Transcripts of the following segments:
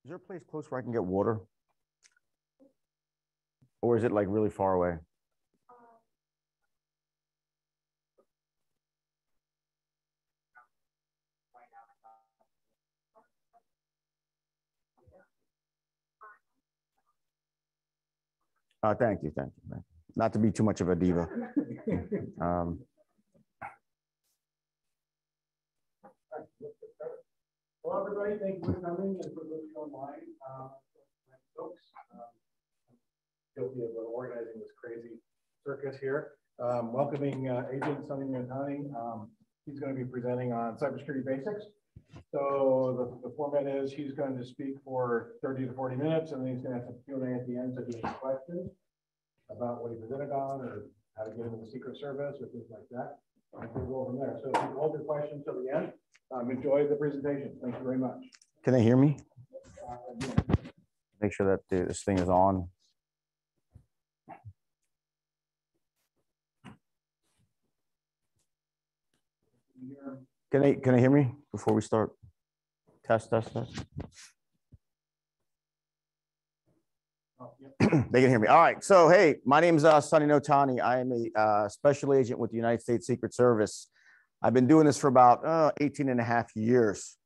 Is there a place close where I can get water? Or is it like really far away? Thank you, thank you. Not to be too much of a diva. Um, Hello, everybody. Thank you for coming and for listening online. Folks, guilty of organizing this crazy circus here. Welcoming Agent Sunny Notani. He's going to be presenting on cybersecurity basics. So the format is he's going to speak for 30 to 40 minutes, and then he's going to have some Q&A at the end. So if you have questions about what he presented on, or how to get into the Secret Service, or things like that, we'll go from there. So if you hold your questions till the end, enjoy the presentation. Thank you very much. can they hear me? Make sure that this thing is on. Can they hear me before we start? Test. They can hear me. All right. So, hey, my name is Sunny Notani. I am a special agent with the United States Secret Service. I've been doing this for about 18 and a half years.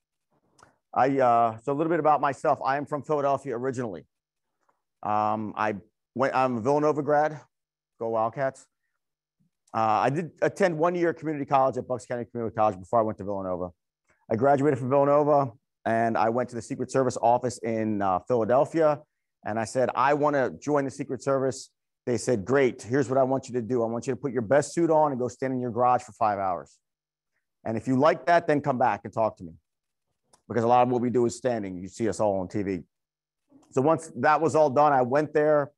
So a little bit about myself. I am from Philadelphia originally. I'm a Villanova grad. Go Wildcats. I did attend 1 year community college at Bucks County Community College before I went to Villanova. I graduated from Villanova and I went to the Secret Service office in Philadelphia. And I said, I want to join the Secret Service. They said, great, here's what I want you to do. I want you to put your best suit on and go stand in your garage for 5 hours. And if you like that, then come back and talk to me. Because a lot of what we do is standing. You see us all on TV. So once that was all done, I went there.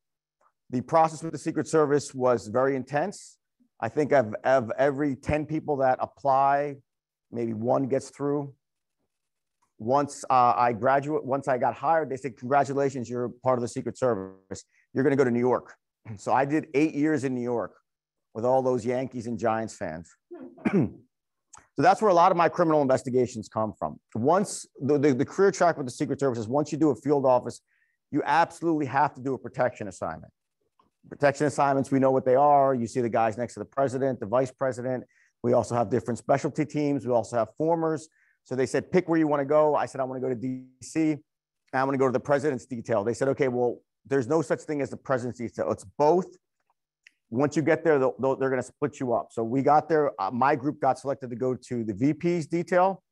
The process with the Secret Service was very intense. I think of every 10 people that apply, maybe one gets through. Once I got hired, they said, congratulations, you're part of the Secret Service. You're going to go to New York. So I did 8 years in New York with all those Yankees and Giants fans. So that's where a lot of my criminal investigations come from. Once the career track with the Secret Service is once you do a field office, you absolutely have to do a protection assignment. Protection assignments, we know what they are. You see the guys next to the president, the vice president. We also have different specialty teams. We also have formers. So they said, pick where you want to go. I said, I want to go to DC. And I want to go to the president's detail. They said, okay, well, there's no such thing as the president's detail. It's both. Once you get there, they're going to split you up. So we got there. My group got selected to go to the VP's detail.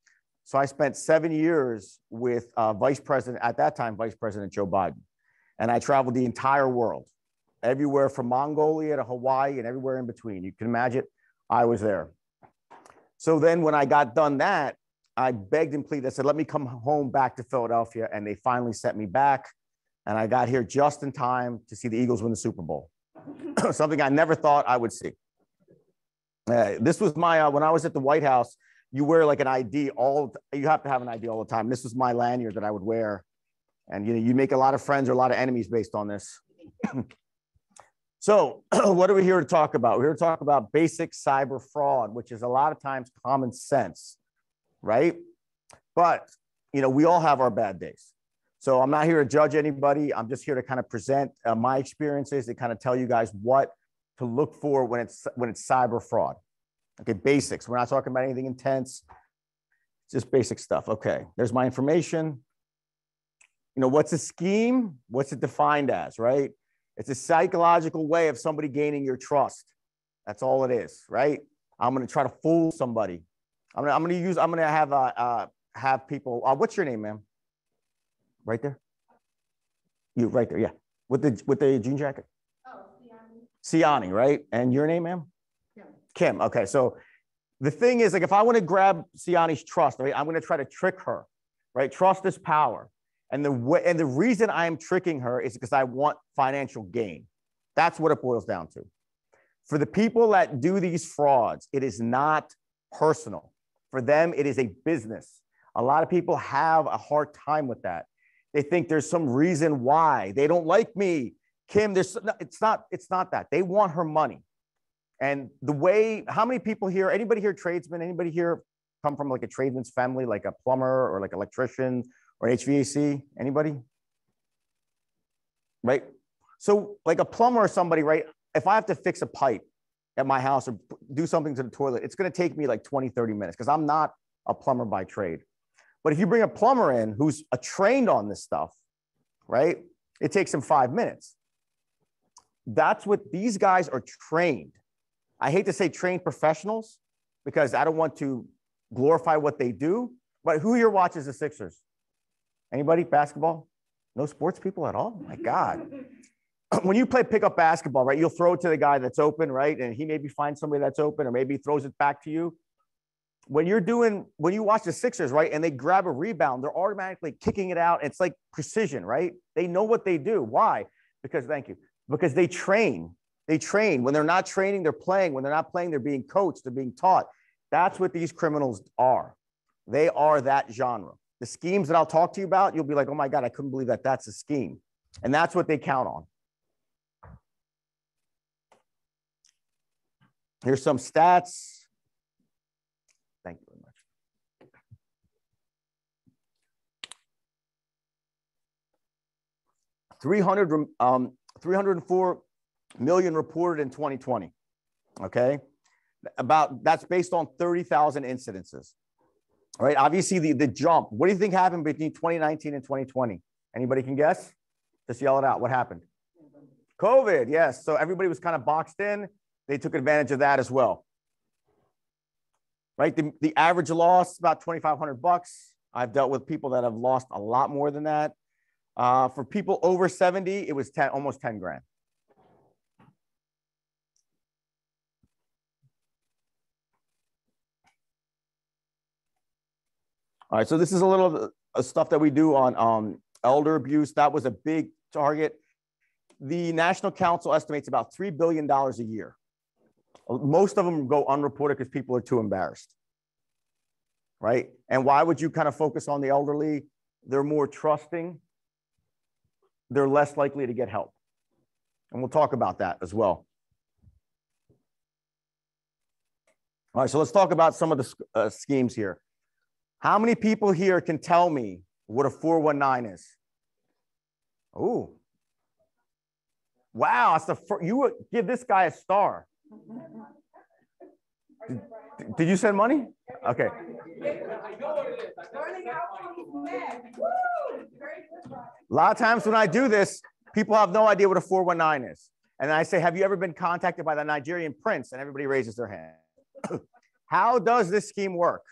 So I spent 7 years with Vice President, at that time, Vice President Joe Biden. And I traveled the entire world, everywhere from Mongolia to Hawaii and everywhere in between. You can imagine I was there. So then when I got done that, I begged and pleaded. I said, let me come home back to Philadelphia. And they finally sent me back. And I got here just in time to see the Eagles win the Super Bowl. Something I never thought I would see. This was my, when I was at the White House, you wear like an ID you have to have an ID all the time. This was my lanyard that I would wear. And you make a lot of friends or a lot of enemies based on this. So what are we here to talk about? We're here to talk about basic cyber fraud, which is a lot of times common sense, right? But, we all have our bad days. So I'm not here to judge anybody. I'm just here to kind of present my experiences to kind of tell you guys what to look for when it's cyber fraud. Okay, basics. We're not talking about anything intense. It's just basic stuff. Okay, there's my information. What's a scheme? What's it defined as, right? It's a psychological way of somebody gaining your trust. That's all it is, right? I'm going to try to fool somebody. I'm going to have people. What's your name, ma'am? Right there. You right there, yeah. With the jean jacket. Oh, Siani, right? And your name, ma'am? Kim. Okay, so the thing is, like, if I want to grab Siani's trust, right, I'm going to try to trick her, right? Trust is power. And the reason I am tricking her is because I want financial gain. That's what it boils down to. For the people that do these frauds, it is not personal. For them, it is a business. A lot of people have a hard time with that. They think there's some reason why they don't like me. Kim, it's not that. They want her money. And how many people here, anybody here tradesmen, anybody here come from like a tradesman's family, like a plumber or like electrician or HVAC? Anybody? Right? So like a plumber or somebody, right? If I have to fix a pipe at my house or do something to the toilet, it's going to take me like 20, 30 minutes because I'm not a plumber by trade. But if you bring a plumber in who's trained on this stuff, right? It takes him 5 minutes. That's what these guys are trained. I hate to say trained professionals because I don't want to glorify what they do, but who here watches the Sixers? Anybody? Basketball? No sports people at all? My God. When you play pickup basketball, right, you'll throw it to the guy that's open, right? And he maybe finds somebody that's open or maybe he throws it back to you. When you watch the Sixers, right, and they grab a rebound, they're automatically kicking it out. It's like precision, right? They know what they do. Why? Because they train. They train. When they're not training, they're playing. When they're not playing, they're being coached. They're being taught. That's what these criminals are. They are that genre. The schemes that I'll talk to you about, you'll be like, oh my God, I couldn't believe that that's a scheme. And that's what they count on. Here's some stats. Thank you very much. 304 million reported in 2020. Okay. That's based on 30,000 incidences. All right. Obviously, the jump. What do you think happened between 2019 and 2020? Anybody can guess? Just yell it out. What happened? COVID. Yes. So everybody was kind of boxed in. They took advantage of that as well. Right. The average loss about $2,500. I've dealt with people that have lost a lot more than that. For people over 70, it was almost 10 grand. All right, so this is a little stuff that we do on elder abuse. That was a big target. The National Council estimates about $3 billion a year. Most of them go unreported because people are too embarrassed, right? And why would you kind of focus on the elderly? They're more trusting. They're less likely to get help. And we'll talk about that as well. All right, so let's talk about some of the schemes here. How many people here can tell me what a 419 is? Oh, wow, that's you would give this guy a star. Did you send money? Okay. A lot of times when I do this, people have no idea what a 419 is. And I say, have you ever been contacted by the Nigerian prince? And everybody raises their hand. How does this scheme work?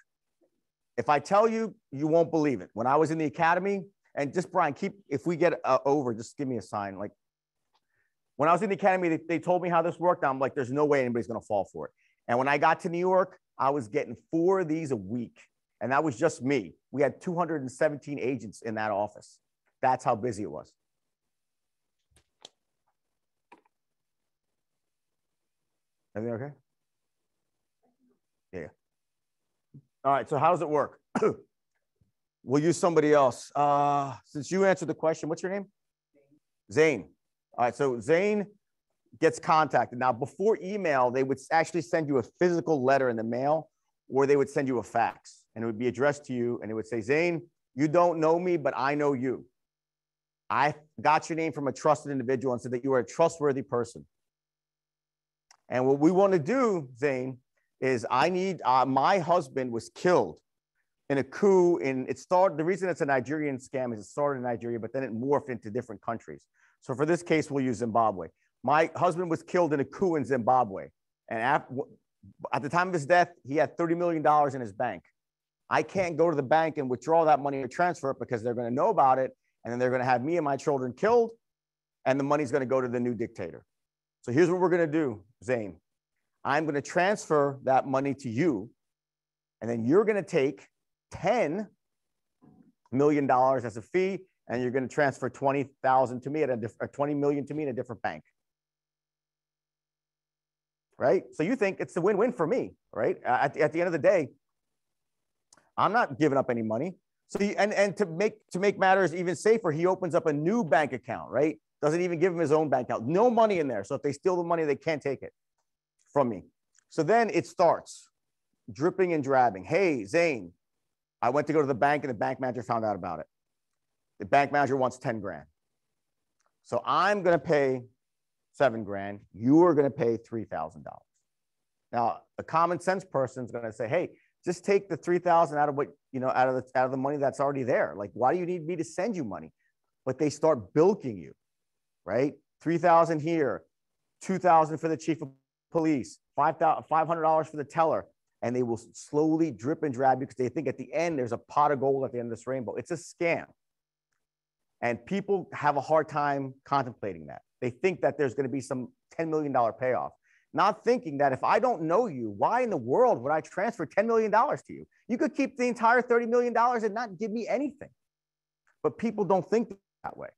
If I tell you, you won't believe it. When I was in the academy, and just Brian, if we get over, just give me a sign. Like when I was in the academy, they told me how this worked. I'm like, there's no way anybody's going to fall for it. And when I got to New York, I was getting 4 of these a week. And that was just me. We had 217 agents in that office. That's how busy it was. Everything okay? Yeah. All right, so how does it work? We'll use somebody else. Since you answered the question, what's your name? Zane. All right, so Zane gets contacted. Now, before email, they would actually send you a physical letter in the mail, or they would send you a fax, and it would be addressed to you, and it would say, Zane, you don't know me, but I know you. I got your name from a trusted individual and said that you are a trustworthy person. And what we want to do, Zane, is I need, my husband was killed in a coup the reason it's a Nigerian scam is it started in Nigeria, but then it morphed into different countries. So for this case, we'll use Zimbabwe. My husband was killed in a coup in Zimbabwe. And at the time of his death, he had $30 million in his bank. I can't go to the bank and withdraw that money or transfer it because they're going to know about it. And then they're going to have me and my children killed. And the money's going to go to the new dictator. So here's what we're going to do, Zane. I'm going to transfer that money to you. And then you're going to take $10 million as a fee. And you're going to transfer 20,000 to me or 20 million to me in a different bank. Right? So you think it's a win-win for me, right? At the end of the day, I'm not giving up any money. So and to make matters even safer, he opens up a new bank account, right? Doesn't even give him his own bank account. No money in there. So if they steal the money, they can't take it from me. So then it starts dripping and drabbing. Hey, Zane, I went to go to the bank and the bank manager found out about it. The bank manager wants 10 grand. So I'm going to pay 7 grand. You are going to pay $3,000. Now, a common sense person is going to say, hey, just take the 3,000 out of what, out of the money that's already there. Like, why do you need me to send you money? But they start bilking you, right? 3,000 here, 2,000 for the chief of police, $500 for the teller. And they will slowly drip and drab because they think at the end, there's a pot of gold at the end of this rainbow. It's a scam. And people have a hard time contemplating that. They think that there's going to be some $10 million payoff, not thinking that if I don't know you, why in the world would I transfer $10 million to you? You could keep the entire $30 million and not give me anything. But people don't think that way.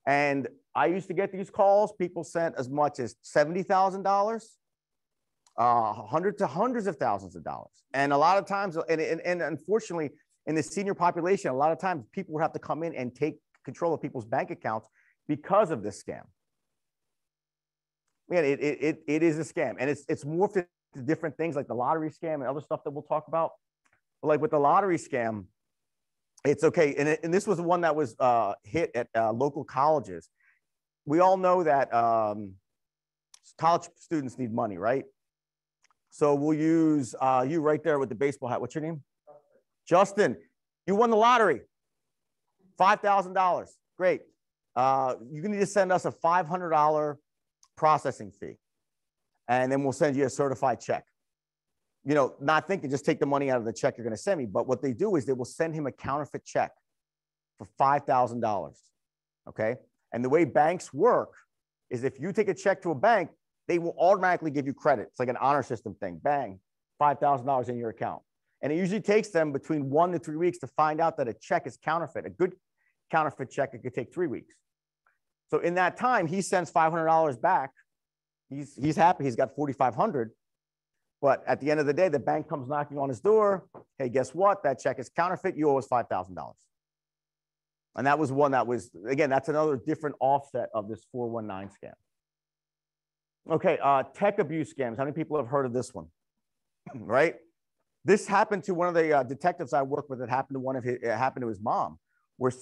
And I used to get these calls. People sent as much as $70,000, hundreds of thousands of dollars. And a lot of times, and unfortunately, in the senior population, a lot of times people would have to come in and take control of people's bank accounts because of this scam. Man, it is a scam, and it's morphed into different things like the lottery scam and other stuff that we'll talk about. But like with the lottery scam, it's okay. And this was the one that was hit at local colleges. We all know that college students need money, right? So we'll use you right there with the baseball hat. What's your name? Justin. You won the lottery. $5,000. Great. You need to send us a $500 processing fee. And then we'll send you a certified check. Not thinking, just take the money out of the check you're going to send me. But what they do is they will send him a counterfeit check for $5,000. Okay. And the way banks work is if you take a check to a bank, they will automatically give you credit. It's like an honor system thing. Bang, $5,000 in your account. And it usually takes them between 1 to 3 weeks to find out that a check is counterfeit. A good counterfeit check, it could take 3 weeks. So in that time, he sends $500 back. He's happy. He's got $4,500. But at the end of the day, the bank comes knocking on his door. Hey, guess what? That check is counterfeit. You owe us $5,000. And that was one that was, again, that's another different offset of this 419 scam. Okay, tech abuse scams. How many people have heard of this one? Right? This happened to one of the detectives I work with. It happened to his mom, where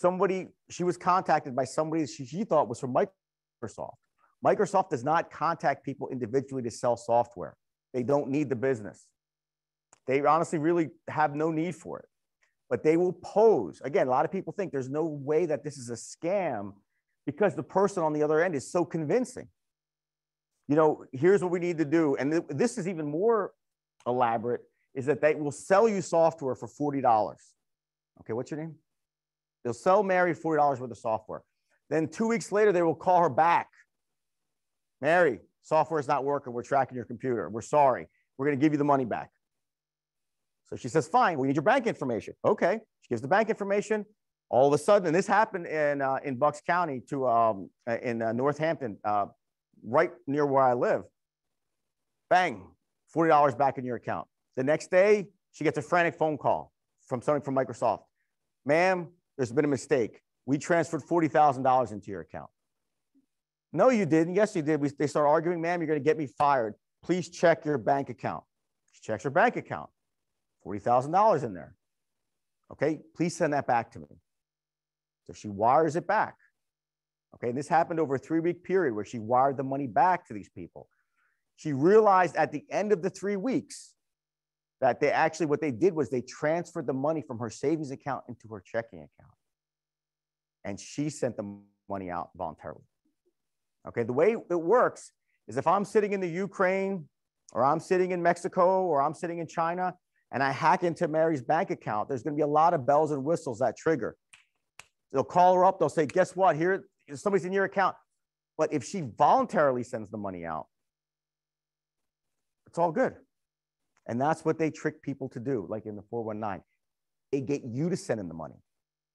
she was contacted by somebody she thought was from Microsoft. Microsoft does not contact people individually to sell software. They don't need the business. They honestly really have no need for it. But they will pose. Again, a lot of people think there's no way that this is a scam because the person on the other end is so convincing. Here's what we need to do. And this is even more elaborate, is that they will sell you software for $40. Okay, what's your name? They'll sell Mary $40 worth of software. Then 2 weeks later, they will call her back. Mary, software is not working. We're tracking your computer. We're sorry. We're going to give you the money back. So she says, fine, we need your bank information. Okay. She gives the bank information. All of a sudden, and this happened in Bucks County in Northampton, right near where I live. Bang, $40 back in your account. The next day, she gets a frantic phone call from somebody from Microsoft. Ma'am, there's been a mistake. We transferred $40,000 into your account. No, you didn't. Yes, you did. They start arguing. Ma'am, you're going to get me fired. Please check your bank account. She checks her bank account. $40,000 in there. Okay, please send that back to me. So she wires it back. Okay, and this happened over a 3-week period where she wired the money back to these people. She realized at the end of the 3 weeks that what they did was they transferred the money from her savings account into her checking account. And she sent the money out voluntarily. Okay, the way it works is if I'm sitting in the Ukraine, or I'm sitting in Mexico, or I'm sitting in China, and I hack into Mary's bank account, there's going to be a lot of bells and whistles that trigger. They'll call her up. They'll say, guess what? Here, somebody's in your account. But if she voluntarily sends the money out, it's all good. And that's what they trick people to do, like in the 419. They get you to send in the money.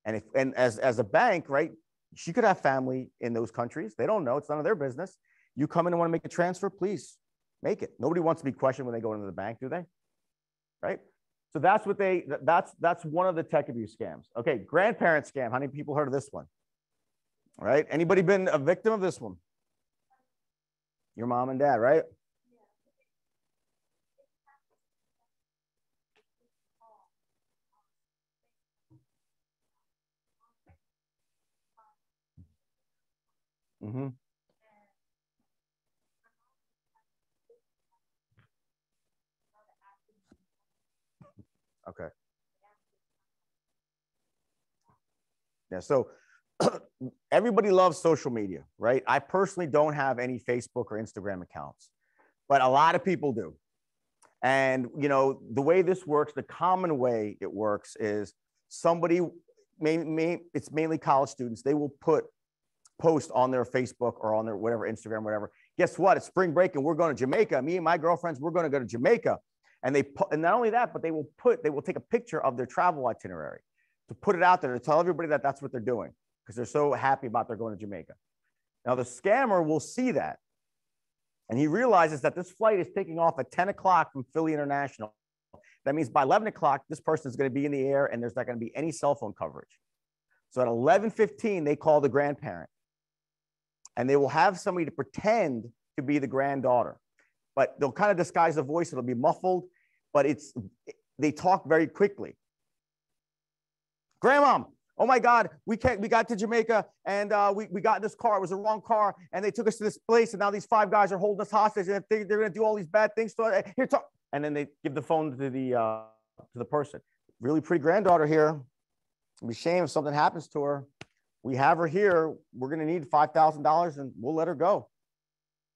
And as a bank, right, she could have family in those countries. They don't know. It's none of their business. You come in and want to make a transfer, please make it. Nobody wants to be questioned when they go into the bank, do they? Right? So that's one of the tech abuse scams. Okay, grandparent scam. How many people heard of this one? All right. Anybody been a victim of this one? Your mom and dad, right? Mm-hmm. Okay. Yeah. So everybody loves social media, right? I personally don't have any Facebook or Instagram accounts, but a lot of people do. And you know, the way this works, the common way it works is somebody, it's mainly college students, they will post on their Facebook or on their whatever, Instagram, whatever. Guess what? It's spring break and we're going to Jamaica. Me and my girlfriends, we're going to go to Jamaica. And and not only that, but they will take a picture of their travel itinerary to put it out there to tell everybody that that's what they're doing because they're so happy about they're going to Jamaica. Now the scammer will see that. And he realizes that this flight is taking off at 10 o'clock from Philly International. That means by 11 o'clock, this person is going to be in the air and there's not going to be any cell phone coverage. So at 11:15, they call the grandparent and they will have somebody to pretend to be the granddaughter, but they'll kind of disguise the voice. It'll be muffled, but they talk very quickly. Grandmom, oh my God, we got to Jamaica and we got in this car. It was the wrong car. And they took us to this place. And now these 5 guys are holding us hostage. And they're going to do all these bad things to us. Here, talk. And then they give the phone to the person. Really pretty granddaughter here. It'd be a shame if something happens to her. We have her here. We're going to need $5,000 and we'll let her go.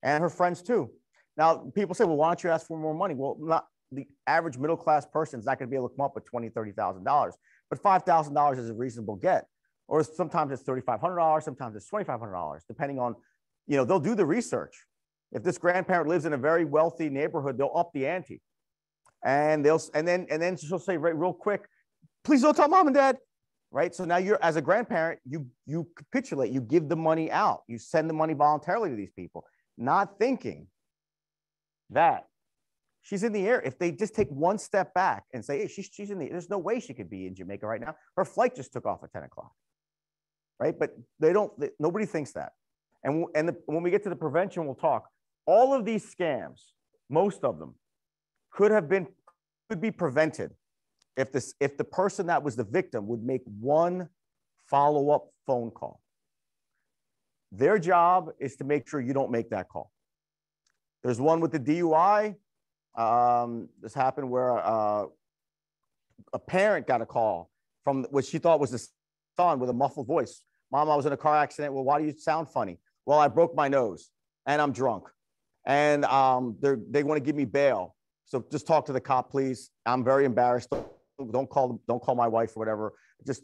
And her friends too. Now, people say, well, why don't you ask for more money? Well, not the average middle-class person is not going to be able to come up with $20,000, $30,000. But $5,000 is a reasonable get. Or sometimes it's $3,500, sometimes it's $2,500, depending on, you know, they'll do the research. If this grandparent lives in a very wealthy neighborhood, they'll up the ante. And then she'll say real quick, please don't tell mom and dad. Right? So now you're, as a grandparent, you capitulate, you give the money out, you send the money voluntarily to these people, not thinking that she's in the air. If they just take one step back and say, hey, she's in the, there's no way she could be in Jamaica right now. Her flight just took off at 10 o'clock. Right? But nobody thinks that. And when we get to the prevention, we'll talk. All of these scams, most of them could be prevented if the person that was the victim would make one follow-up phone call. Their job is to make sure you don't make that call. There's one with the DUI. This happened where a parent got a call from what she thought was the son with a muffled voice. Mom, I was in a car accident. Well, why do you sound funny? Well, I broke my nose and I'm drunk. And they want to give me bail. So just talk to the cop, please. I'm very embarrassed. Don't call my wife or whatever. Just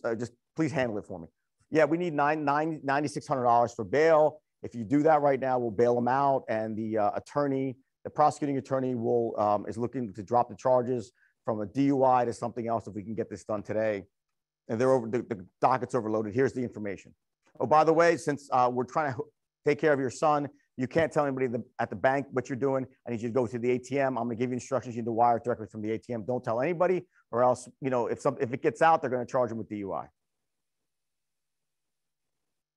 please handle it for me. Yeah, we need $9,600 for bail. If you do that right now, we'll bail them out. And the prosecuting attorney is looking to drop the charges from a DUI to something else if we can get this done today. And the docket's overloaded. Here's the information. Oh, by the way, since we're trying to take care of your son, you can't tell anybody at the bank what you're doing. I need you to go to the ATM. I'm gonna give you instructions. You need to wire it directly from the ATM. Don't tell anybody, or else, you know, if it gets out, they're gonna charge him with DUI.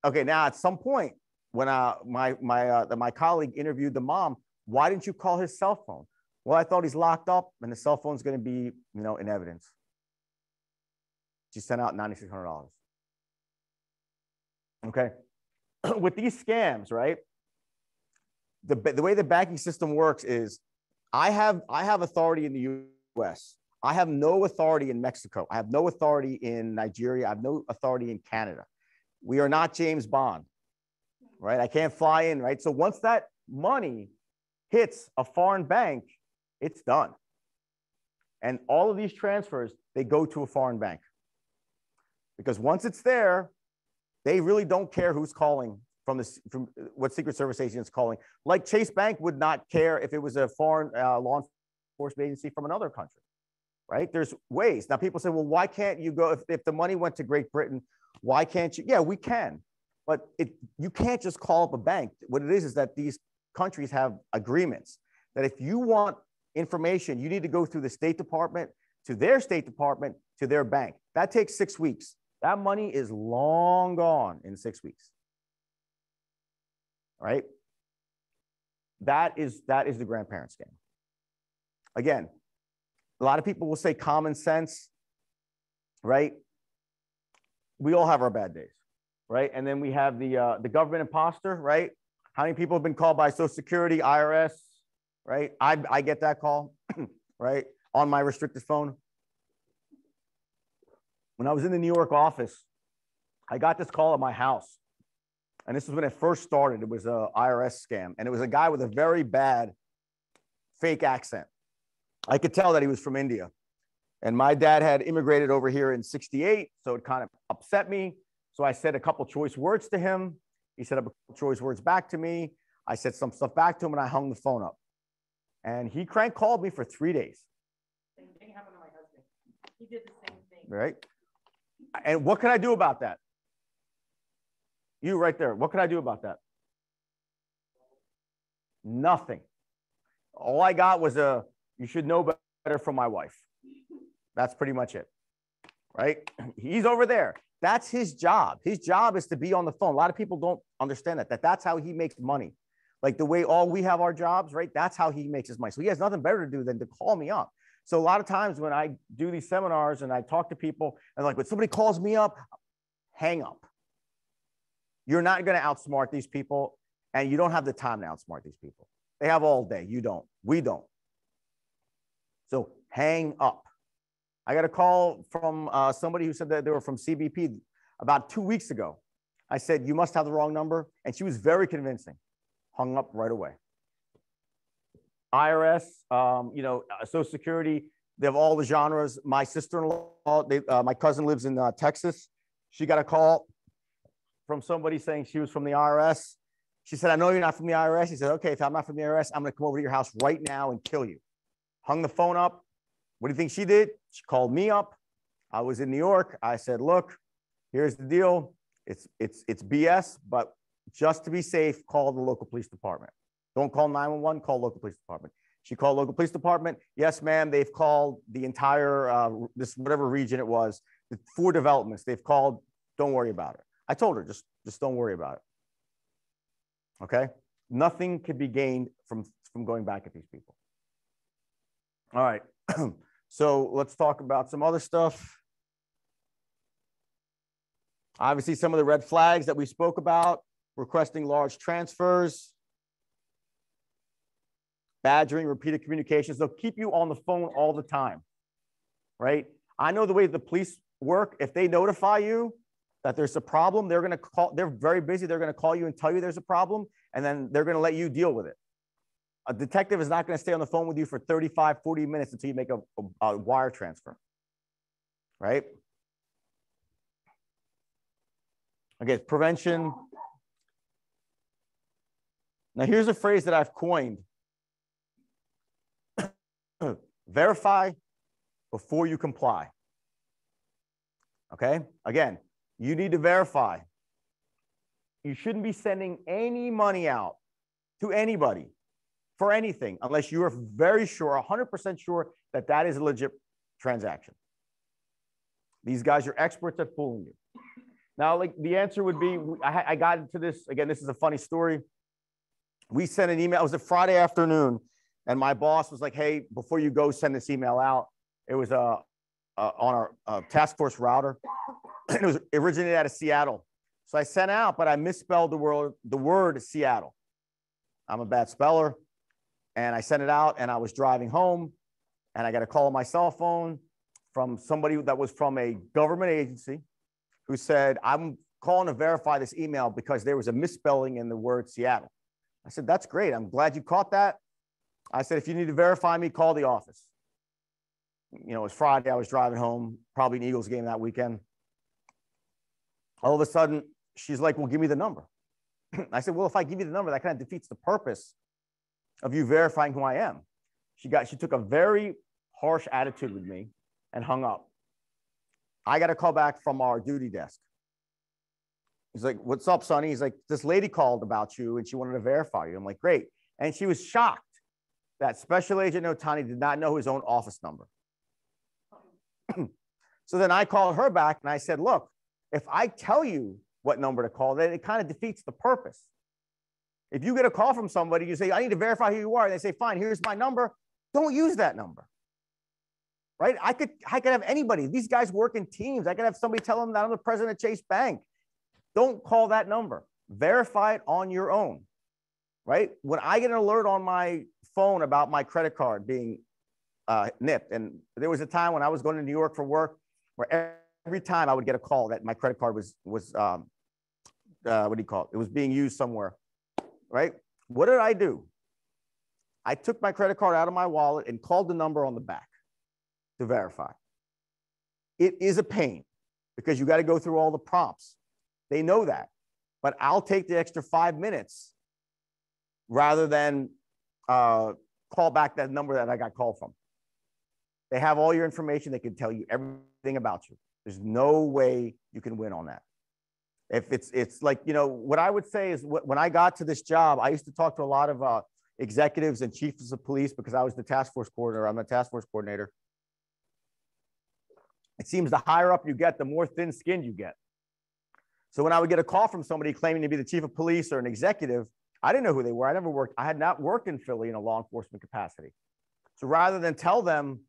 Okay, now at some point, when my colleague interviewed the mom, why didn't you call his cell phone? Well, I thought he's locked up, and the cell phone's gonna be, you know, in evidence. She sent out $9,600. Okay, with these scams, right? The way the banking system works is I have authority in the US. I have no authority in Mexico. I have no authority in Nigeria. I have no authority in Canada. We are not James Bond, right? I can't fly in, right? So once that money hits a foreign bank, it's done. And all of these transfers, they go to a foreign bank. Because once it's there, they really don't care who's calling from what Secret Service agent is calling. Like Chase Bank would not care if it was a foreign law enforcement agency from another country, right? There's ways. Now people say, well, why can't you go, if the money went to Great Britain, why can't you? Yeah, we can, but you can't just call up a bank. What it is that these countries have agreements that if you want information, you need to go through the State Department, to their State Department, to their bank. That takes 6 weeks. That money is long gone in 6 weeks. Right? That is the grandparent scam. Again, a lot of people will say common sense, right? We all have our bad days. right? And then we have the government imposter, right? How many people have been called by Social Security, IRS, right? I get that call, right? On my restricted phone. When I was in the New York office, I got this call at my house. And this is when it first started. It was an IRS scam. And it was a guy with a very bad fake accent. I could tell that he was from India. And my dad had immigrated over here in '68. So it kind of upset me. So I said a couple choice words to him. He said a couple choice words back to me. I said some stuff back to him and I hung the phone up. And he crank called me for 3 days. Same thing happened to my husband. He did the same thing. Right? And what can I do about that? You right there. What can I do about that? Nothing. All I got was you should know better from my wife. That's pretty much it. Right? He's over there. That's his job. His job is to be on the phone. A lot of people don't understand that's how he makes money. Like the way all we have our jobs, right? That's how he makes his money. So he has nothing better to do than to call me up. So a lot of times when I do these seminars and I talk to people and like, when somebody calls me up, hang up. You're not going to outsmart these people and you don't have the time to outsmart these people. They have all day. You don't. We don't. So hang up. I got a call from somebody who said that they were from CBP about 2 weeks ago. I said, you must have the wrong number. And she was very convincing. Hung up right away. IRS, Social Security, they have all the genres. My sister-in-law, my cousin lives in Texas. She got a call from somebody saying she was from the IRS. She said, I know you're not from the IRS. He said, okay, if I'm not from the IRS, I'm going to come over to your house right now and kill you. Hung the phone up. What do you think she did? She called me up. I was in New York. I said, look, here's the deal. It's BS, but just to be safe, call the local police department. Don't call 911, call local police department. She called local police department. Yes, ma'am, they've called the entire, this whatever region it was, the 4 developments. They've called, don't worry about it. I told her, just don't worry about it. Okay? Nothing could be gained from going back at these people. All right. So let's talk about some other stuff. Obviously, some of the red flags that we spoke about, requesting large transfers, badgering, repeated communications. They'll keep you on the phone all the time, right? I know the way the police work. If they notify you that there's a problem, they're going to call, they're very busy. They're going to call you and tell you there's a problem, and then they're going to let you deal with it. A detective is not going to stay on the phone with you for 35, 40 minutes until you make a wire transfer, right? Okay, prevention. Now, here's a phrase that I've coined. Verify before you comply. Okay? Again, you need to verify. You shouldn't be sending any money out to anybody for anything unless you are very sure, 100% sure that that is a legit transaction. These guys are experts at fooling you. Now, like the answer would be, I got into this, again, this is a funny story. We sent an email, it was a Friday afternoon, and my boss was like, hey, before you go send this email out, it was on our task force router. It was originated out of Seattle. So I sent out, but I misspelled the word Seattle. I'm a bad speller. And I sent it out and I was driving home and I got a call on my cell phone from somebody that was from a government agency who said, I'm calling to verify this email because there was a misspelling in the word Seattle. I said, that's great. I'm glad you caught that. I said, if you need to verify me, call the office. You know, it was Friday. I was driving home, probably an Eagles game that weekend. All of a sudden, she's like, well, give me the number. I said, well, if I give you the number, that kind of defeats the purpose of you verifying who I am. She took a very harsh attitude with me and hung up. I got a call back from our duty desk. He's like, what's up, Sonny? He's like, this lady called about you and she wanted to verify you. I'm like, great. And she was shocked that Special Agent Notani did not know his own office number. So then I called her back and I said, look, if I tell you what number to call, then it kind of defeats the purpose. If you get a call from somebody, you say, I need to verify who you are. And they say, fine, here's my number. Don't use that number, right? I could have anybody. These guys work in teams. I could have somebody tell them that I'm the president of Chase Bank. Don't call that number. Verify it on your own, right? When I get an alert on my phone about my credit card being nipped, and there was a time when I was going to New York for work where every time I would get a call that my credit card was what do you call it? It was being used somewhere, right? What did I do? I took my credit card out of my wallet and called the number on the back to verify. It is a pain because you got to go through all the prompts. They know that, but I'll take the extra 5 minutes rather than call back that number that I got called from. They have all your information. They can tell you everything about you. There's no way you can win on that. If it's like, you know, what I would say is when I got to this job, I used to talk to a lot of executives and chiefs of police because I was the task force coordinator. I'm a task force coordinator. It seems the higher up you get, the more thin-skinned you get. So when I would get a call from somebody claiming to be the chief of police or an executive, I didn't know who they were. I had not worked in Philly in a law enforcement capacity. So rather than tell them,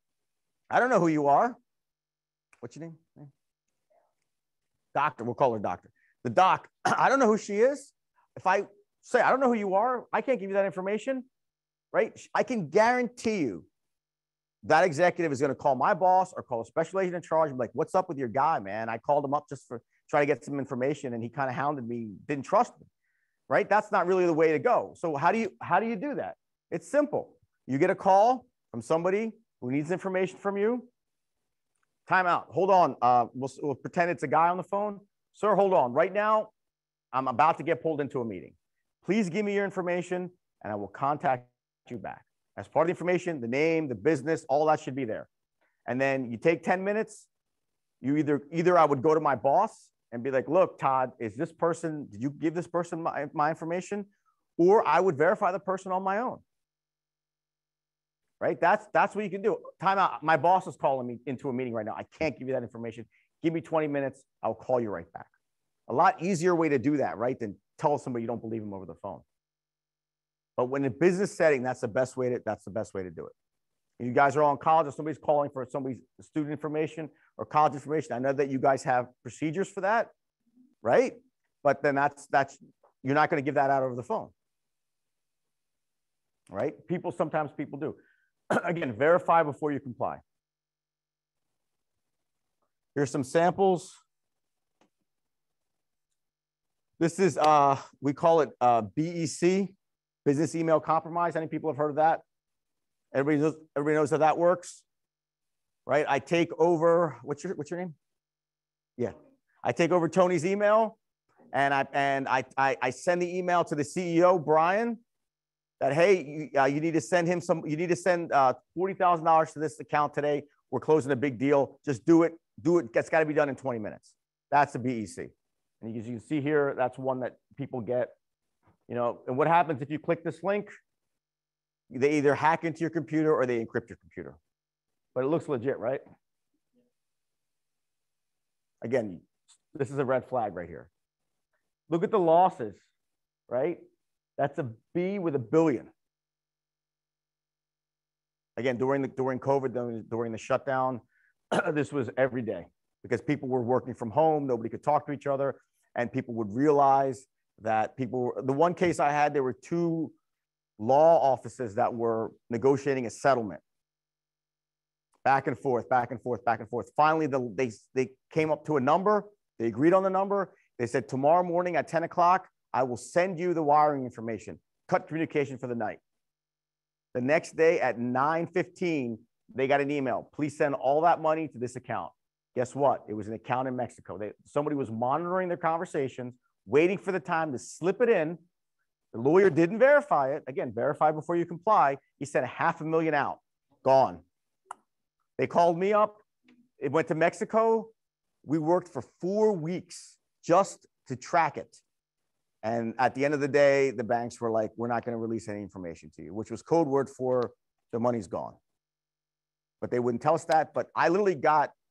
I don't know who you are. What's your name? Doctor, we'll call her doctor. The doc, I don't know who she is. If I say, I don't know who you are, I can't give you that information, right? I can guarantee you that executive is going to call my boss or call a special agent in charge and be like, what's up with your guy, man? I called him up just for try to get some information and he kind of hounded me, didn't trust me, right? That's not really the way to go. So how do you do that? It's simple. You get a call from somebody who needs information from you. Time out. Hold on. We'll pretend it's a guy on the phone. Sir, hold on. Right now, I'm about to get pulled into a meeting. Please give me your information and I will contact you back. As part of the information, the name, the business, all that should be there. And then you take 10 minutes. You either I would go to my boss and be like, look, Todd, is this person, did you give this person my information? Or I would verify the person on my own. Right? That's what you can do. Time out. My boss is calling me into a meeting right now. I can't give you that information. Give me 20 minutes. I'll call you right back. A lot easier way to do that, right? Than tell somebody you don't believe them over the phone. But when in a business setting, that's the best way to do it. You guys are all in college, or somebody's calling for somebody's student information or college information. I know that you guys have procedures for that, right? But then that's you're not going to give that out over the phone, right? Sometimes people do. Again, verify before you comply. Here's some samples. This is, we call it BEC, Business Email Compromise. Any people have heard of that? Everybody knows how that works, right? I take over, what's your name? Yeah. I take over Tony's email and I send the email to the CEO, Brian, that, hey, you need to send him $40,000 to this account today. We're closing a big deal. Just do it. It's got to be done in 20 minutes. That's the BEC. And as you can see here, that's one that people get, you know, and what happens if you click this link? They either hack into your computer or they encrypt your computer. But it looks legit, right? Again, this is a red flag right here. Look at the losses, right? That's a B with a billion. Again, during COVID, during the shutdown, this was every day because people were working from home. Nobody could talk to each other. And people would realize that the one case I had, there were 2 law offices that were negotiating a settlement. Back and forth, back and forth, back and forth. Finally, they came up to a number. They agreed on the number. They said, tomorrow morning at 10 o'clock, I will send you the wiring information. Cut communication for the night. The next day at 9:15, they got an email. Please send all that money to this account. Guess what? It was an account in Mexico. Somebody was monitoring their conversations, waiting for the time to slip it in. The lawyer didn't verify it. Again, verify before you comply. He sent $500,000 out. Gone. They called me up. It went to Mexico. We worked for 4 weeks just to track it. And at the end of the day, the banks were like, we're not going to release any information to you, which was code word for the money's gone. But they wouldn't tell us that. But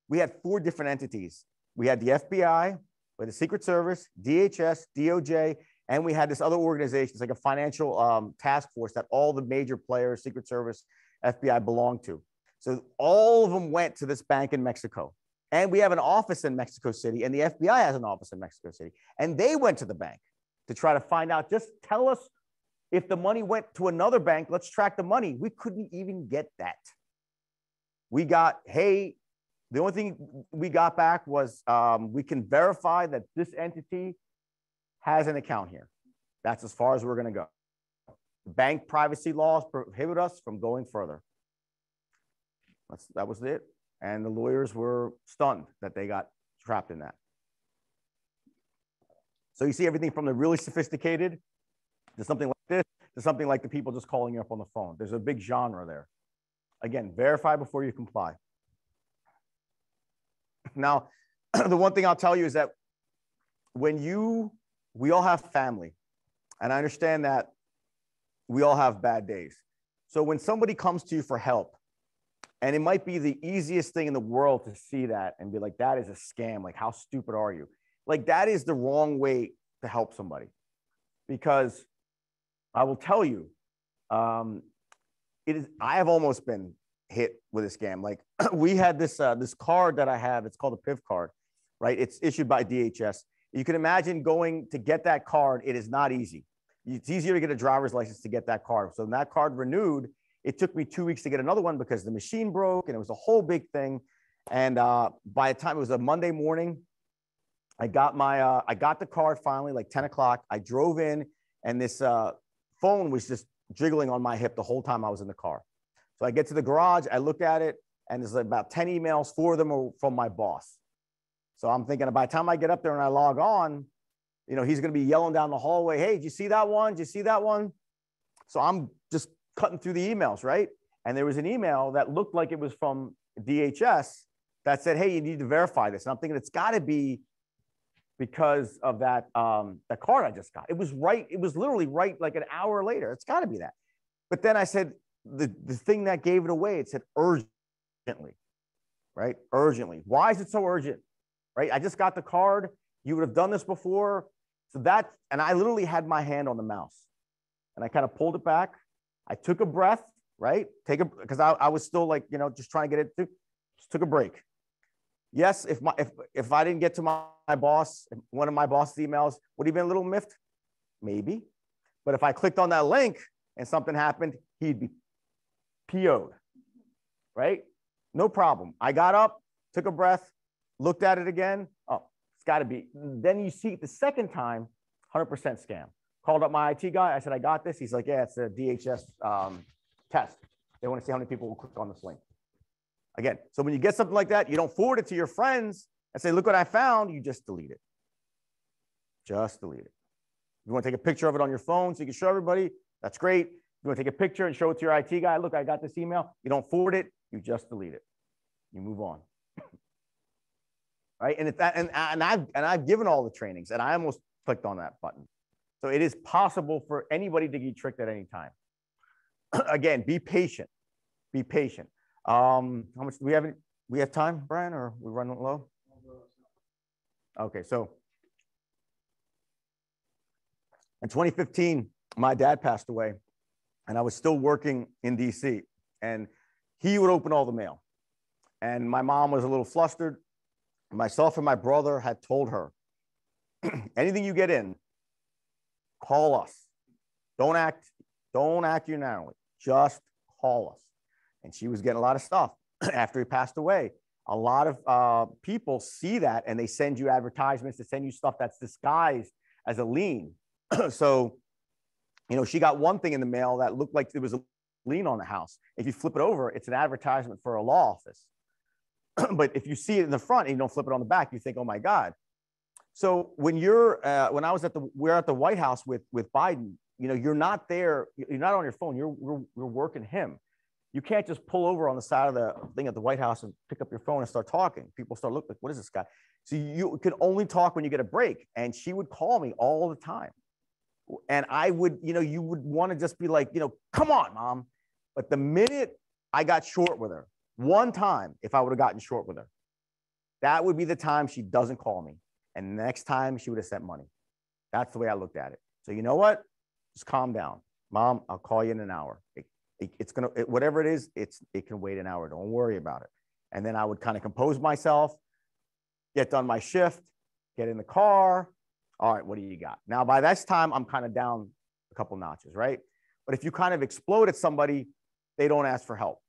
we had 4 different entities. We had the FBI, we had the Secret Service, DHS, DOJ, and we had this other organization, it's like a financial task force that all the major players, Secret Service, FBI belonged to. So all of them went to this bank in Mexico. And we have an office in Mexico City, and the FBI has an office in Mexico City. And they went to the bank to try to find out, just tell us if the money went to another bank, let's track the money. We couldn't even get that. We got, hey, the only thing we got back was we can verify that this entity has an account here. That's as far as we're going to go. Bank privacy laws prohibit us from going further. That was it. And the lawyers were stunned that they got trapped in that. So you see everything from the really sophisticated to something like this, to something like the people just calling you up on the phone. There's a big genre there. Again, verify before you comply. Now, the one thing I'll tell you is that we all have family. And I understand that we all have bad days. So when somebody comes to you for help, and it might be the easiest thing in the world to see that and be like, that is a scam. Like, how stupid are you? Like, that is the wrong way to help somebody. Because I will tell you, I have almost been hit with a scam. Like, we had this card that I have. It's called a PIV card, right? It's issued by DHS. You can imagine going to get that card. It is not easy. It's easier to get a driver's license to get that card. So when that card renewed, it took me 2 weeks to get another one because the machine broke and it was a whole big thing. And by the time it was a Monday morning, I got the card finally, like 10 o'clock. I drove in and this phone was just jiggling on my hip the whole time I was in the car. So I get to the garage, I look at it, and there's about 10 emails, 4 of them are from my boss. So I'm thinking by the time I get up there and I log on, you know, he's going to be yelling down the hallway, hey, did you see that one? Did you see that one? So I'm just cutting through the emails, right? And there was an email that looked like it was from DHS that said, hey, you need to verify this. And I'm thinking it's got to be because of that card I just got. It was right. It was literally right like an hour later. It's got to be that. But then I said, the thing that gave it away, it said urgently, right? Urgently. Why is it so urgent, right? I just got the card. You would have done this before. So that, and I literally had my hand on the mouse and I kind of pulled it back. I took a breath, right? Because I was still like, you know, just trying to get it through. Just took a break. Yes, if I didn't get to my boss, one of my boss's emails, would he been a little miffed? Maybe. But if I clicked on that link and something happened, he'd be PO'd, right? No problem. I got up, took a breath, looked at it again. Oh, it's got to be. Then you see it the second time, 100% scam. Called up my IT guy. I said, I got this. He's like, yeah, it's a DHS test. They want to see how many people will click on this link. Again, so when you get something like that, you don't forward it to your friends and say, look what I found. You just delete it. Just delete it. You want to take a picture of it on your phone so you can show everybody? That's great. You want to take a picture and show it to your IT guy? Look, I got this email. You don't forward it. You just delete it. You move on. Right? And, I've given all the trainings, and I almost clicked on that button. So it is possible for anybody to get tricked at any time. Again, be patient. Be patient. How much do we have? We have time, Brian, or we run low? Okay, so in 2015, my dad passed away, and I was still working in DC, and he would open all the mail. And my mom was a little flustered. Myself and my brother had told her, anything you get in, call us. Don't act unilaterally. Just call us. And she was getting a lot of stuff after he passed away. A lot of people see that and they send you advertisements, they send you stuff that's disguised as a lien. So, you know, she got one thing in the mail that looked like there was a lien on the house. If you flip it over, it's an advertisement for a law office. But if you see it in the front and you don't flip it on the back, you think, oh my God. So when we're at the White House with Biden, you know, you're not there, you're not on your phone, you're working him. You can't just pull over on the side of the thing at the White House and pick up your phone and start talking. People start looking like, what is this guy? So you can only talk when you get a break. And she would call me all the time. And I would, you know, you would want to just be like, you know, come on, Mom. But the minute I got short with her, one time, if I would have gotten short with her, that would be the time she doesn't call me. And the next time she would have sent money. That's the way I looked at it. So you know what? Just calm down. Mom, I'll call you in an hour. It's whatever it is, it can wait an hour. Don't worry about it. And then I would kind of compose myself. get done my shift, get in the car. All right, what do you got? Now, by this time, I'm kind of down a couple notches, right? But if you kind of explode at somebody, they don't ask for help.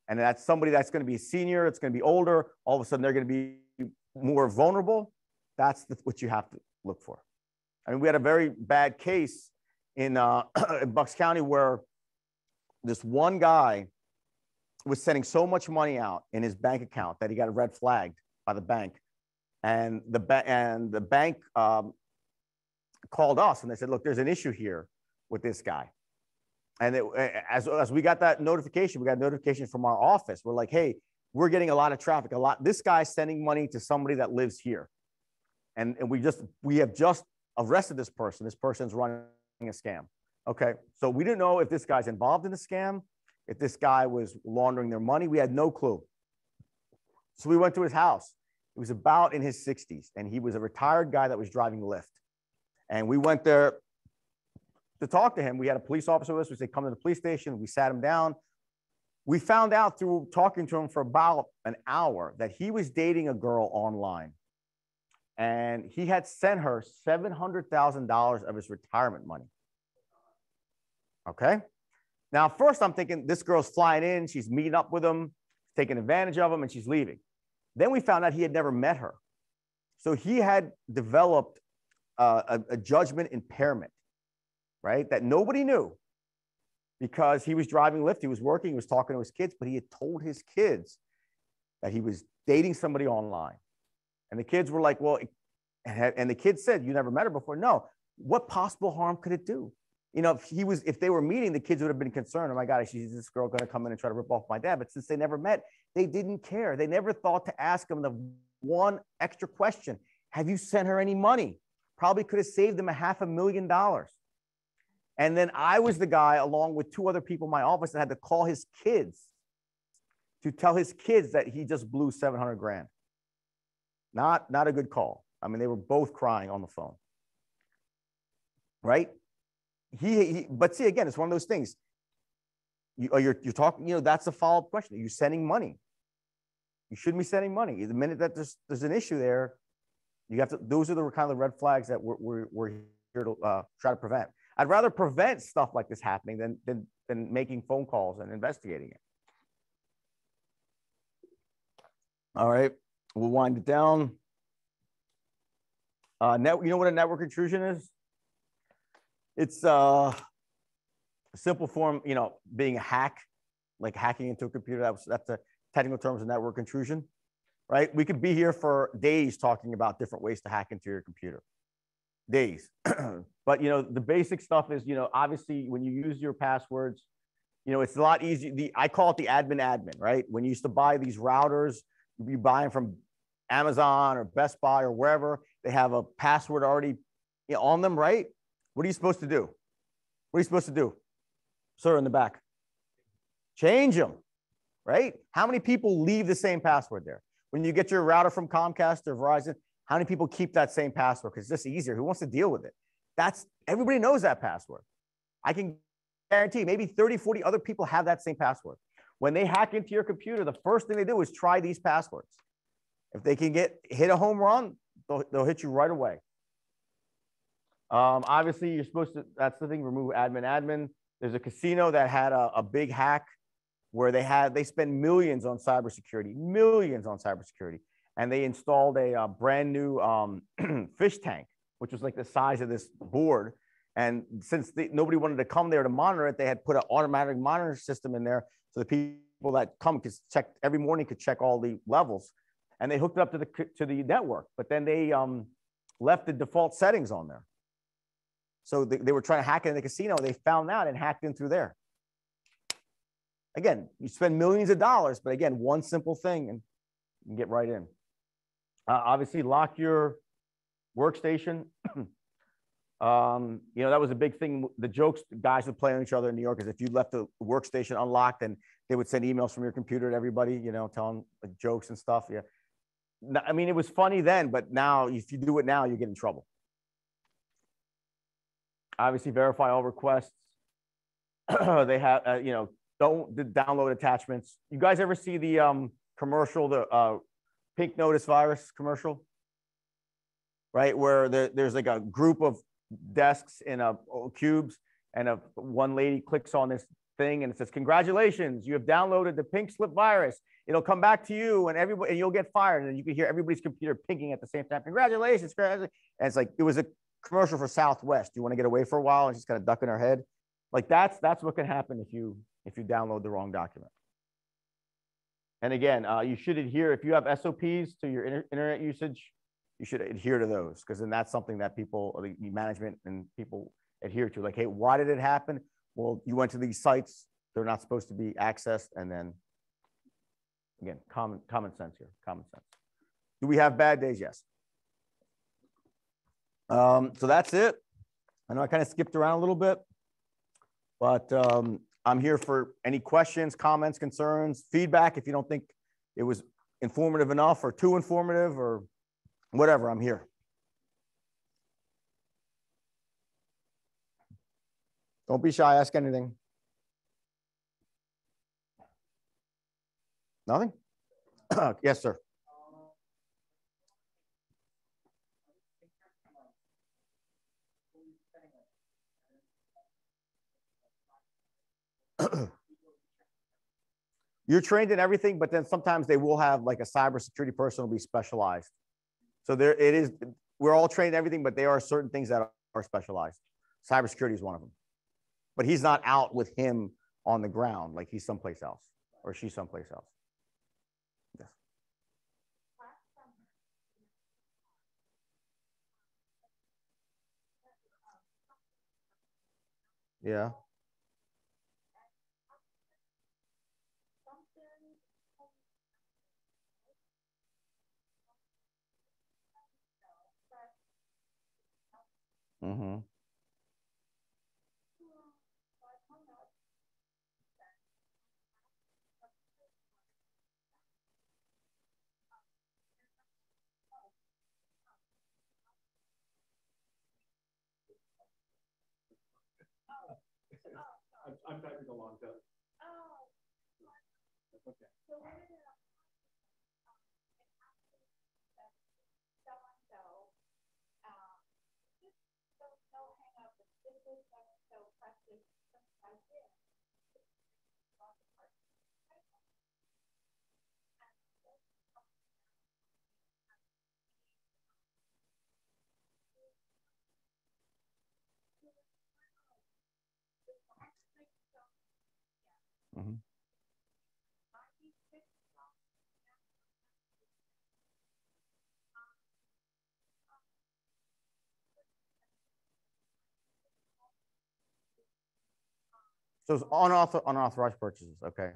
And that's somebody that's going to be a senior, it's going to be older. All of a sudden, they're going to be more vulnerable. That's what you have to look for. I mean, we had a very bad case in Bucks County where this one guy was sending so much money out in his bank account that he got red flagged by the bank. And the bank called us and they said, look, there's an issue here with this guy. And as we got that notification, we got notification from our office. We're like, hey, we're getting a lot of traffic. This guy's sending money to somebody that lives here. And we have just arrested this person. This person's running a scam. Okay. So we didn't know if this guy's involved in the scam, if this guy was laundering their money. We had no clue. So we went to his house. He was about in his 60s, and he was a retired guy that was driving Lyft. And we went there to talk to him. We had a police officer with us. We said, come to the police station. We sat him down. We found out through talking to him for about an hour that he was dating a girl online. And he had sent her $700,000 of his retirement money. Okay. Now, first I'm thinking this girl's flying in. She's meeting up with him, taking advantage of him, and she's leaving. Then we found out he had never met her. So he had developed a judgment impairment, right? That nobody knew because he was driving Lyft. He was working. He was talking to his kids, but he had told his kids that he was dating somebody online. And the kids were like, well, and the kids said, you never met her before. No. What possible harm could it do? You know, if they were meeting, the kids would have been concerned. Oh my God, is this girl going to come in and try to rip off my dad? But since they never met, they didn't care. They never thought to ask him the one extra question. Have you sent her any money? Probably could have saved them $500,000. And then I was the guy, along with two other people in my office, that had to call his kids to tell his kids that he just blew 700 grand. Not a good call. I mean, they were both crying on the phone. Right? But see, again, it's one of those things. You're talking, you know, that's a follow-up question. Are you sending money? You shouldn't be sending money. The minute that there's an issue there, you have to, those are the kind of the red flags that we're here to try to prevent. I'd rather prevent stuff like this happening than making phone calls and investigating it. All right, we'll wind it down. You know what a network intrusion is? It's a simple form, you know, being a hack, like hacking into a computer. That's the technical terms of network intrusion, right? We could be here for days talking about different ways to hack into your computer. Days. But, you know, the basic stuff is, you know, obviously when you use your passwords, you know, it's a lot easier. I call it the admin, right? When you used to buy these routers, you'd be buying from Amazon or Best Buy or wherever, they have a password already on them, right? What are you supposed to do? What are you supposed to do? Sir, in the back. Change them, right? How many people leave the same password there? When you get your router from Comcast or Verizon, how many people keep that same password? Because it's just easier. Who wants to deal with it? Everybody knows that password. I can guarantee maybe 30, 40 other people have that same password. When they hack into your computer, the first thing they do is try these passwords. If they can hit a home run, they'll hit you right away. Obviously, you're supposed to, that's the thing, remove admin. There's a casino that had a big hack where they spend millions on cybersecurity, and they installed a brand new fish tank, which was like the size of this board. And since nobody wanted to come there to monitor it, they had put an automatic monitoring system in there so the people that come could check every morning, could check all the levels. And they hooked it up to the network, but then they left the default settings on there. So they were trying to hack in the casino. They found that and hacked in through there. Again, you spend millions of dollars, but again, one simple thing and you can get right in. Obviously, lock your workstation. You know, that was a big thing. The jokes guys would play on each other in New York is if you left the workstation unlocked, and they would send emails from your computer to everybody, you know, telling jokes and stuff. Yeah. I mean, it was funny then, but now if you do it now, you get in trouble. Obviously, verify all requests. They have, you know, don't download attachments. You guys ever see the commercial, the pink notice virus commercial? right? Where there's like a group of desks in a cubes, and one lady clicks on this thing and it says, "Congratulations, you have downloaded the pink slip virus. It'll come back to you, and everybody, and you'll get fired." And you can hear everybody's computer pinging at the same time. "Congratulations, congratulations." And it's like it was a commercial for Southwest. You want to get away for a while and just kind of duck in her head. Like that's what can happen if you download the wrong document. And again, you should adhere, if you have SOPs to your internet usage, you should adhere to those, because then that's something that people, the management and people adhere to. Like, hey, why did it happen? Well, you went to these sites, they're not supposed to be accessed. And then again, common sense here, common sense. Do we have bad days? Yes. So that's it. I know I kind of skipped around a little bit, but I'm here for any questions, comments, concerns, feedback. If you don't think it was informative enough or too informative or whatever, I'm here. Don't be shy, ask anything. Nothing? Yes, sir. You're trained in everything, but then sometimes they will have like a cybersecurity person will be specialized. So there it is. We're all trained in everything, but there are certain things that are specialized. Cybersecurity is one of them. But he's not out with him on the ground, like he's someplace else or she's someplace else. Yes. Yeah. Mm-hmm. I'm typing along, Doug. That's okay. Mm-hmm. So it's unauthorized purchases. Okay.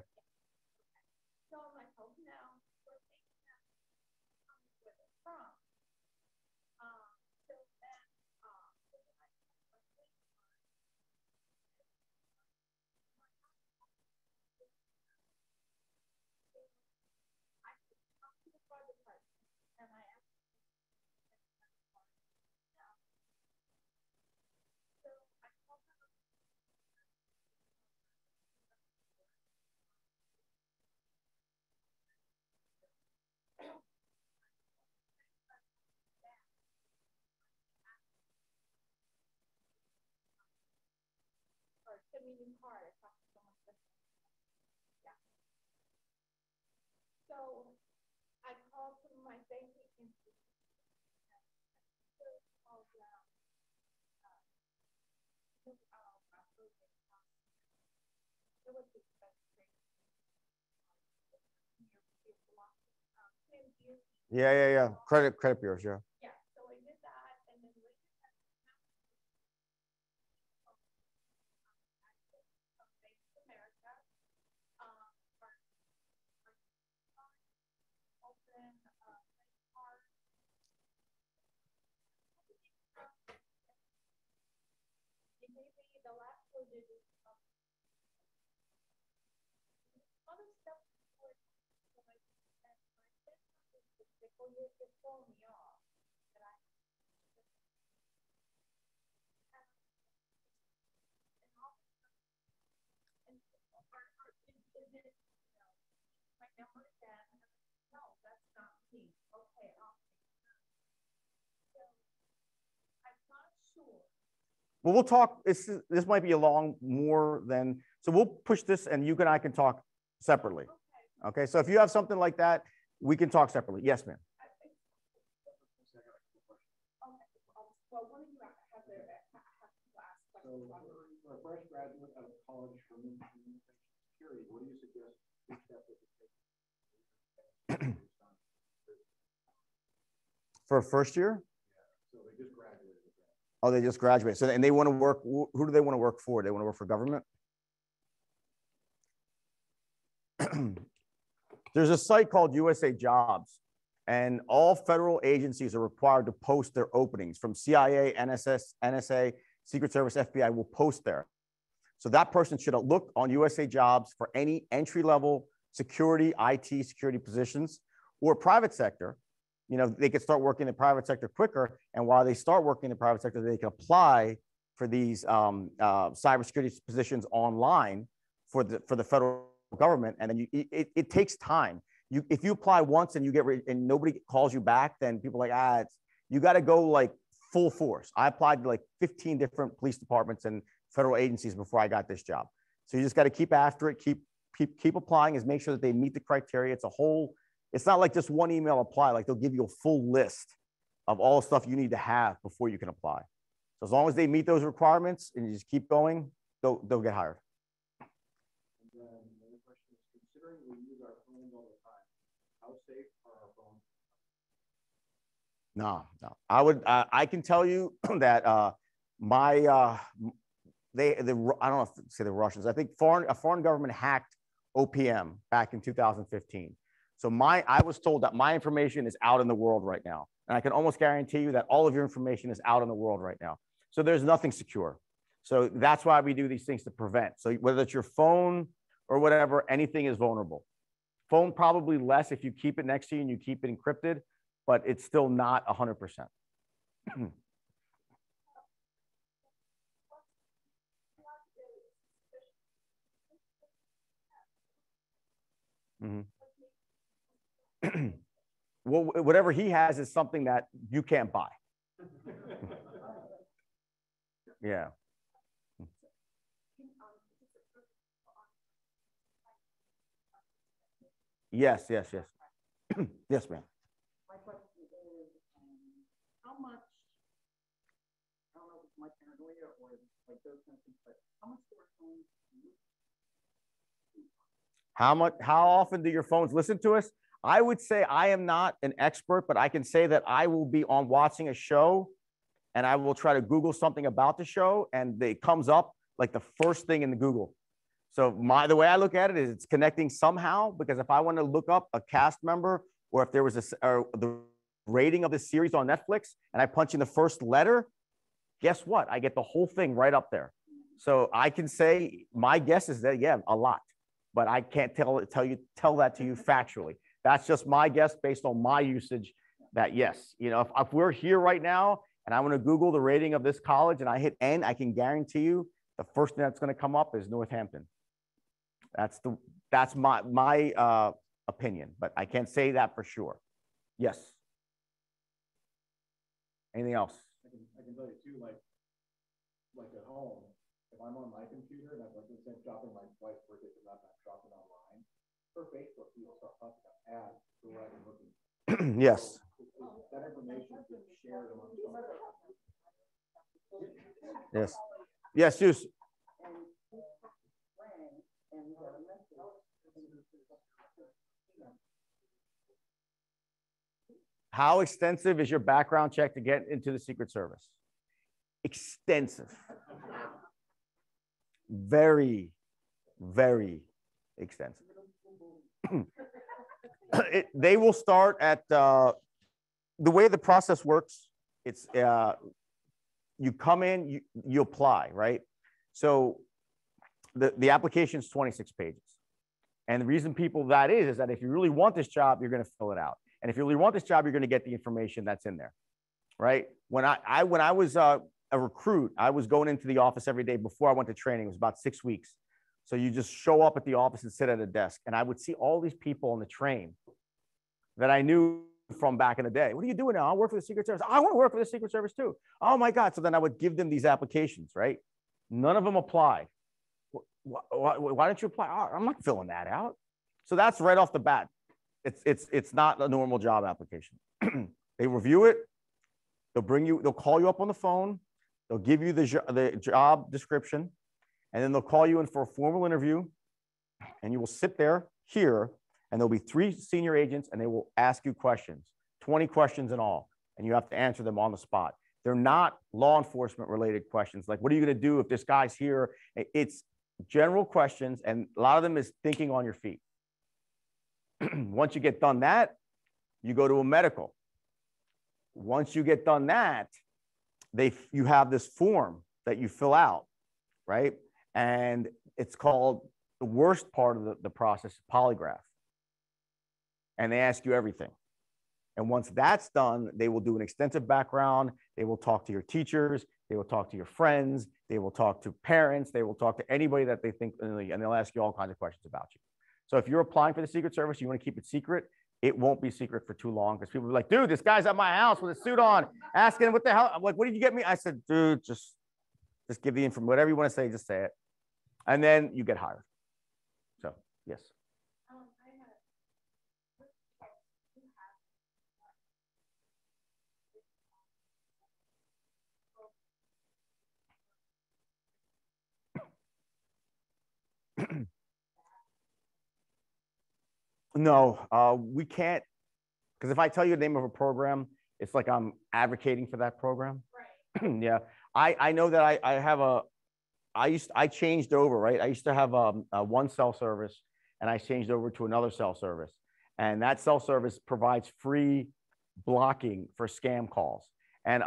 Yeah. Credit bureaus, yeah. Well, we'll talk. This might be a long more than, so we'll push this and you and I can talk separately. Okay. So if you have something like that, we can talk separately. Yes, ma'am. So for a fresh graduate out of college from information security, what do you suggest each step that they take? For first year? So they just graduated. Oh, they just graduated. So, and they want to work, who do they want to work for? They want to work for government? There's a site called USA Jobs, and all federal agencies are required to post their openings from CIA, NSA, Secret Service, FBI will post there. So that person should look on USA Jobs for any entry-level security, IT security positions, or private sector. You know, they could start working in the private sector quicker. And while they start working in the private sector, they can apply for these cybersecurity positions online for the federal government. And then it takes time. If you apply once and you and nobody calls you back, then people are like, you got to go like full force. I applied to like 15 different police departments and federal agencies before I got this job. So you just got to keep after it, keep applying, is make sure that they meet the criteria. It's not like just one email apply, like they'll give you a full list of all the stuff you need to have before you can apply. So as long as they meet those requirements and you just keep going, they'll get hired. And then another question is, considering we use our phones all the time, how safe are our phones? No. I can tell you that I don't know if to say the Russians, I think a foreign government hacked OPM back in 2015. So I was told that my information is out in the world right now. And I can almost guarantee you that all of your information is out in the world right now. So there's nothing secure. So that's why we do these things to prevent. So whether it's your phone or whatever, anything is vulnerable. Phone probably less if you keep it next to you and you keep it encrypted, but it's still not 100%. Mm-hmm. Well, whatever he has is something that you can't buy. Yeah. Yes. Yes, ma'am. My question is, how much, I don't know if it's my paranoia or like those kind of things, but how much do our phones use? How often do your phones listen to us? I would say I am not an expert, but I can say that I will be on watching a show and I will try to Google something about the show and it comes up like the first thing in the Google. So the way I look at it is it's connecting somehow, because if I want to look up a cast member or if there was the rating of the series on Netflix and I punch in the first letter, guess what? I get the whole thing right up there. So I can say my guess is that, yeah, a lot, but I can't tell that to you factually. That's just my guess based on my usage that yes, you know, if we're here right now and I want to Google the rating of this college and I hit N, I can guarantee you the first thing that's going to come up is Northampton. That's my opinion, but I can't say that for sure. Yes. Anything else? I can tell you too, like at home, if I'm on my computer and I'm like, let's say I'm shopping, my wife's birthday comes up, I'm shopping online, her Facebook feed will start talking about ads for what I'm looking. Yes. So that information gets shared among some. Yes. Yes, Juice. How extensive is your background check to get into the Secret Service? Extensive. Very, very extensive. They will start at the way the process works. It's you come in, you apply, right? So the application is 26 pages. And the reason that is that if you really want this job, you're going to fill it out. And if you really want this job, you're going to get the information that's in there, right? When I was a recruit, I was going into the office every day before I went to training. It was about 6 weeks. So you just show up at the office and sit at a desk. And I would see all these people on the train that I knew from back in the day. What are you doing now? I work for the Secret Service. I want to work for the Secret Service too. Oh my God. So then I would give them these applications, right? None of them applied. Why don't you apply? Oh, I'm not filling that out. So that's right off the bat. It's not a normal job application. They review it. They'll call you up on the phone. They'll give you the job description, and then they'll call you in for a formal interview, and you will sit there here, and there'll be 3 senior agents, and they will ask you questions, 20 questions in all, and you have to answer them on the spot. They're not law enforcement related questions. Like, what are you going to do if this guy's here? It's general questions, and a lot of them is thinking on your feet. Once you get done that, you go to a medical. Once you get done that, you have this form that you fill out, right? And it's called, the worst part of the process, polygraph. And they ask you everything. And once that's done, they will do an extensive background. They will talk to your teachers. They will talk to your friends. They will talk to parents. They will talk to anybody that they think, and they'll ask you all kinds of questions about you. So if you're applying for the Secret Service, you want to keep it secret, it won't be secret for too long, because people will be like, dude, this guy's at my house with a suit on, asking what the hell, I'm like, what did you get me? I said, dude, just give the information, whatever you want to say, just say it. And then you get hired. So, yes. No, we can't, because if I tell you the name of a program, it's like I'm advocating for that program. Right. Yeah, I know that I changed over, right? I used to have one cell service, and I changed over to another cell service, and that cell service provides free blocking for scam calls, and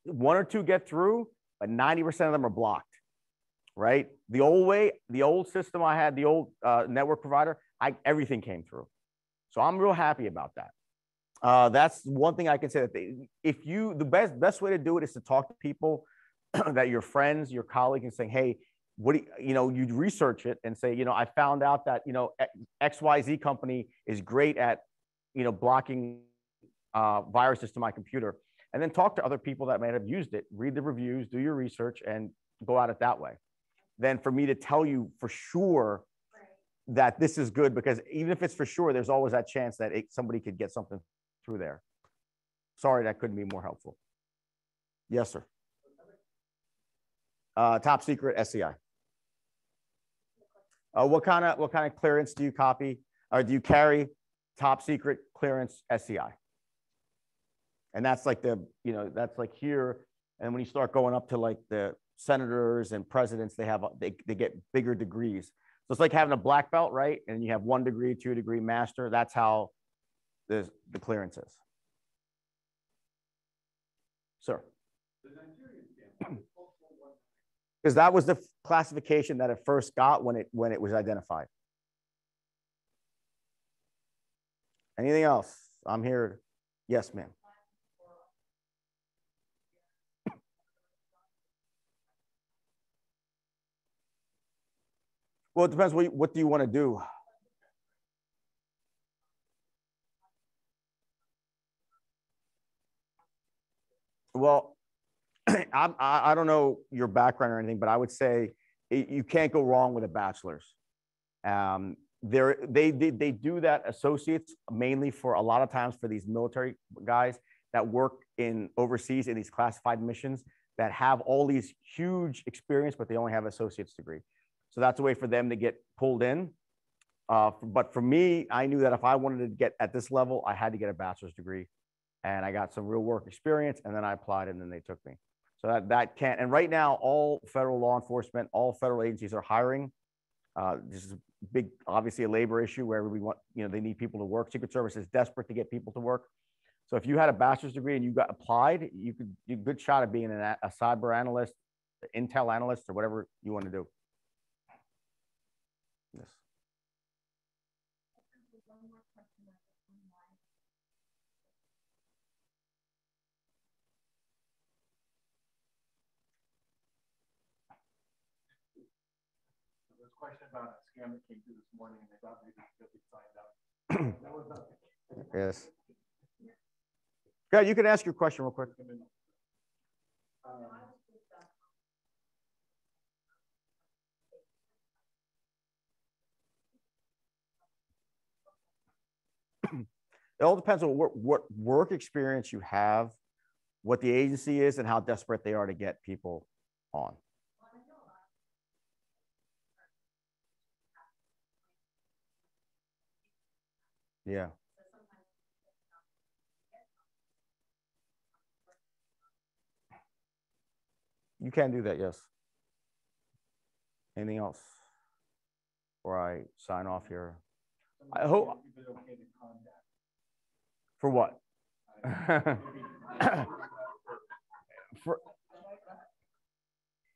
1 or 2 get through, but 90% of them are blocked. Right? The old system I had, the old network provider, everything came through. So I'm real happy about that. That's one thing I can say, that the best way to do it is to talk to people that your friends, your colleagues, and saying, hey, what do you research it and say, I found out that, XYZ company is great at, blocking viruses to my computer. And then talk to other people that might have used it, read the reviews, do your research, and go at it that way. Than for me to tell you for sure that this is good, because even if it's for sure, there's always that chance that somebody could get something through there. Sorry, that couldn't be more helpful. Yes, sir. Top secret SCI. What kind of clearance do you copy, or do you carry? Top secret clearance SCI. And that's like that's like here. And when you start going up to like the senators and presidents, they get bigger degrees. So it's like having a black belt, right? And you have 1 degree, 2 degree master. That's how the clearance is. Sir. Because that was the classification that it first got when it was identified. Anything else? I'm here. Yes, ma'am. Well, it depends. What do you want to do? Well, I don't know your background or anything, but I would say you can't go wrong with a bachelor's. They do that, associates, mainly for a lot of times for these military guys that work overseas in these classified missions that have all these huge experience, but they only have associate's degree. So that's a way for them to get pulled in. But for me, I knew that if I wanted to get at this level, I had to get a bachelor's degree, and I got some real work experience, and then I applied, and then they took me. So that can't. And right now, all federal law enforcement, all federal agencies are hiring. This is big, obviously a labor issue where we want, they need people to work. Secret Service is desperate to get people to work. So if you had a bachelor's degree and you got applied, you could do a good shot of being a cyber analyst, intel analyst, or whatever you want to do. Yes. There's a question about a scam that came through this morning, and they thought maybe you signed up. That was nothing. Yes. Go ahead, you can ask your question real quick. It all depends on what work experience you have, what the agency is, and how desperate they are to get people on. Yeah. You can do that, yes. Anything else? Before I sign off here. I hope. For what? For,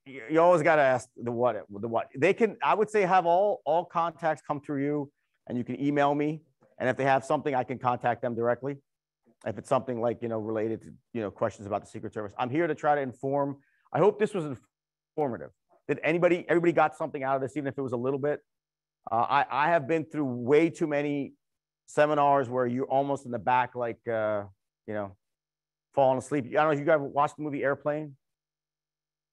you always got to ask the what. The what they can. I would say have all contacts come through you, and you can email me. And if they have something, I can contact them directly. If it's something like related to questions about the Secret Service, I'm here to try to inform. I hope this was informative. Did everybody got something out of this, even if it was a little bit? I have been through way too many seminars where you're almost in the back, like, falling asleep. I don't know if you guys watched the movie Airplane,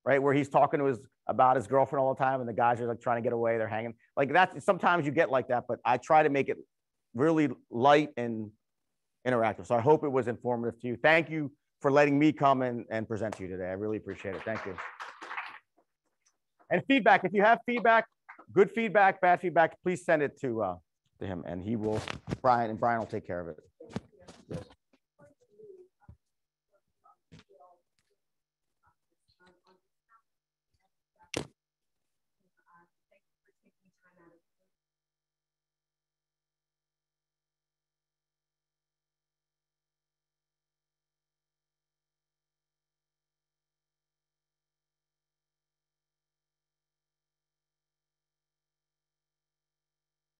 right? Where he's talking to about his girlfriend all the time and the guys are like trying to get away. They're hanging like that. Sometimes you get like that, but I try to make it really light and interactive. So I hope it was informative to you. Thank you for letting me come and present to you today. I really appreciate it. Thank you. And feedback, if you have feedback, good feedback, bad feedback, please send it to him and Brian will take care of it. Yes.